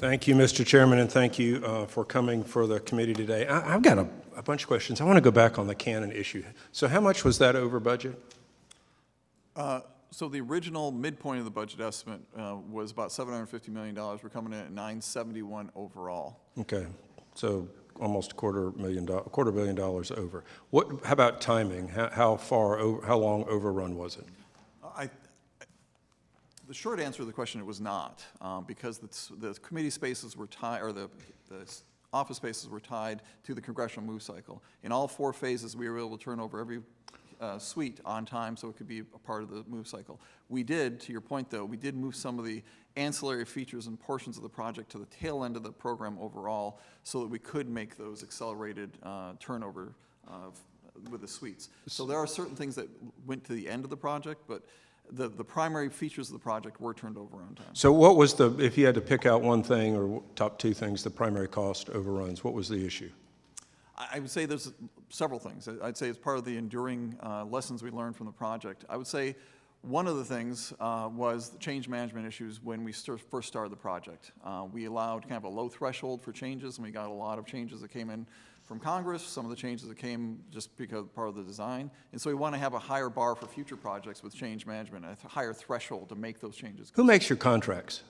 Thank you, Mr. Chairman, and thank you for coming for the committee today. I've got a bunch of questions. I want to go back on the Cannon issue. So how much was that over budget? So the original midpoint of the budget estimate was about $750 million. We're coming in at $971 overall. Okay, so almost a quarter billion dollars over. How about timing? How long overrun was it? The short answer to the question, it was not, because the committee spaces were tied, or the office spaces were tied to the congressional move cycle. In all 4 phases, we were able to turn over every suite on time so it could be a part of the move cycle. We did, to your point though, we did move some of the ancillary features and portions of the project to the tail end of the program overall so that we could make those accelerated turnover with the suites. So there are certain things that went to the end of the project, but the primary features of the project were turned over on time. So what was if you had to pick out one thing or top 2 things, the primary cost overruns, what was the issue? I would say there's several things. I'd say it's part of the enduring lessons we learned from the project. I would say one of the things was the change management issues when we first started the project. We allowed kind of a low threshold for changes, and we got a lot of changes that came in from Congress, some of the changes that came just because part of the design. And so we want to have a higher bar for future projects with change management, a higher threshold to make those changes. Who makes your contracts?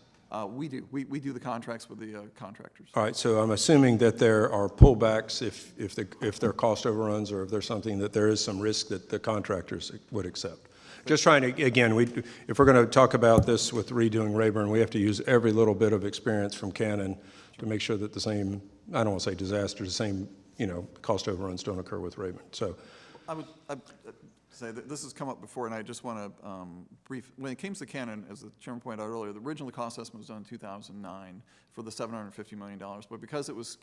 We do. We do the contracts with the contractors. All right, so I'm assuming that there are pullbacks if there are cost overruns or if there's something that there is some risk that the contractors would accept. Just trying to, again, if we're going to talk about this with redoing Rayburn, we have to use every little bit of experience from Cannon to make sure that the same, I don't want to say disasters, the same, cost overruns don't occur with Rayburn. So I'd say that this has come up before, and I just want to brief. When it came to Cannon, as the chairman pointed out earlier, the original cost estimate was done in 2009 for the $750 million. But because it was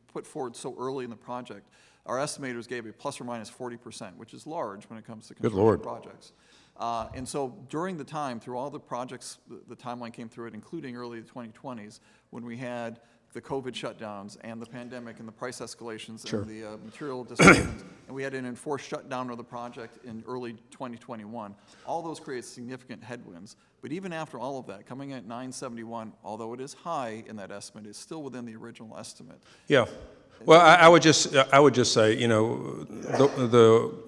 put forward so early in the project, our estimators gave a plus or minus 40%, which is large when it comes to construction projects. And so during the time, through all the projects, the timeline came through it, including early 2020s, when we had the COVID shutdowns and the pandemic and the price escalations and the material disruptions, and we had an enforced shutdown of the project in early 2021. All those create significant headwinds. But even after all of that, coming in at 971, although it is high in that estimate, is still within the original estimate. Yeah. Well, I would just say,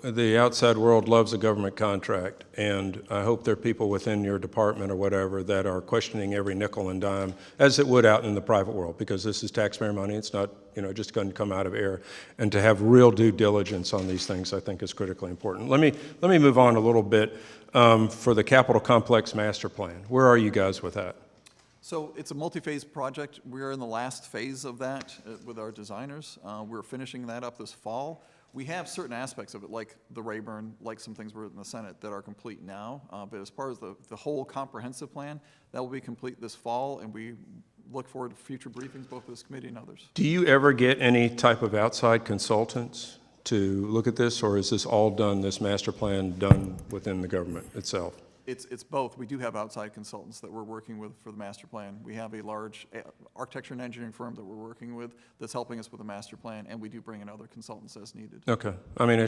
the outside world loves a government contract, and I hope there are people within your department or whatever that are questioning every nickel and dime, as it would out in the private world, because this is taxpayer money. It's not, just going to come out of air. And to have real due diligence on these things, I think, is critically important. Let me move on a little bit for the Capitol Complex Master Plan. Where are you guys with that? So it's a multi-phase project. We're in the last phase of that with our designers. We're finishing that up this fall. We have certain aspects of it, like the Rayburn, like some things were in the Senate, that are complete now. But as far as the whole comprehensive plan, that will be complete this fall, and we look forward to future briefings, both with this committee and others. Do you ever get any type of outside consultants to look at this, or is this all done, this master plan done within the government itself? It's both. We do have outside consultants that we're working with for the master plan. We have a large architecture and engineering firm that we're working with that's helping us with the master plan, and we do bring in other consultants as needed. Okay. I mean,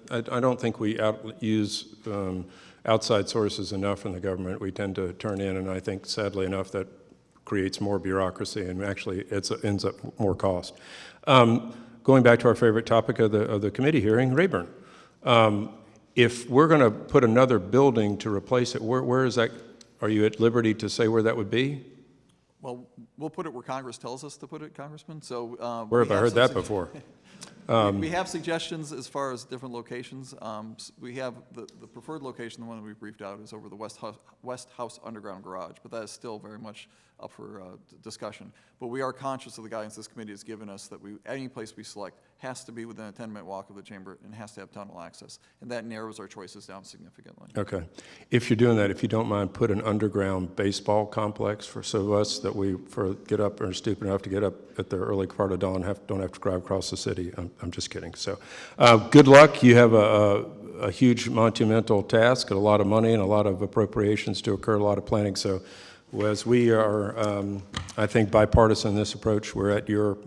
I don't think we use outside sources enough in the government. We tend to turn in, and I think, sadly enough, that creates more bureaucracy and actually ends up more cost. Going back to our favorite topic of the committee hearing, Rayburn. If we're going to put another building to replace it, where is that? Are you at liberty to say where that would be? Well, we'll put it where Congress tells us to put it, Congressman. So where have I heard that before? We have suggestions as far as different locations. We have the preferred location, the one that we briefed out, is over the West House underground garage, but that is still very much up for discussion. But we are conscious of the guidance this committee has given us that any place we select has to be within a 10-minute walk of the chamber and has to have tunnel access, and that narrows our choices down significantly. Okay. If you're doing that, if you don't mind, put an underground baseball complex for us that we get up or stupid enough to get up at the early part of dawn, don't have to drive across the city. I'm just kidding. So good luck. You have a huge monumental task, and a lot of money and a lot of appropriations to occur, a lot of planning. So as we are, I think, bipartisan in this approach, we're at your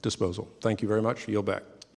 disposal. Thank you very much. Yield back.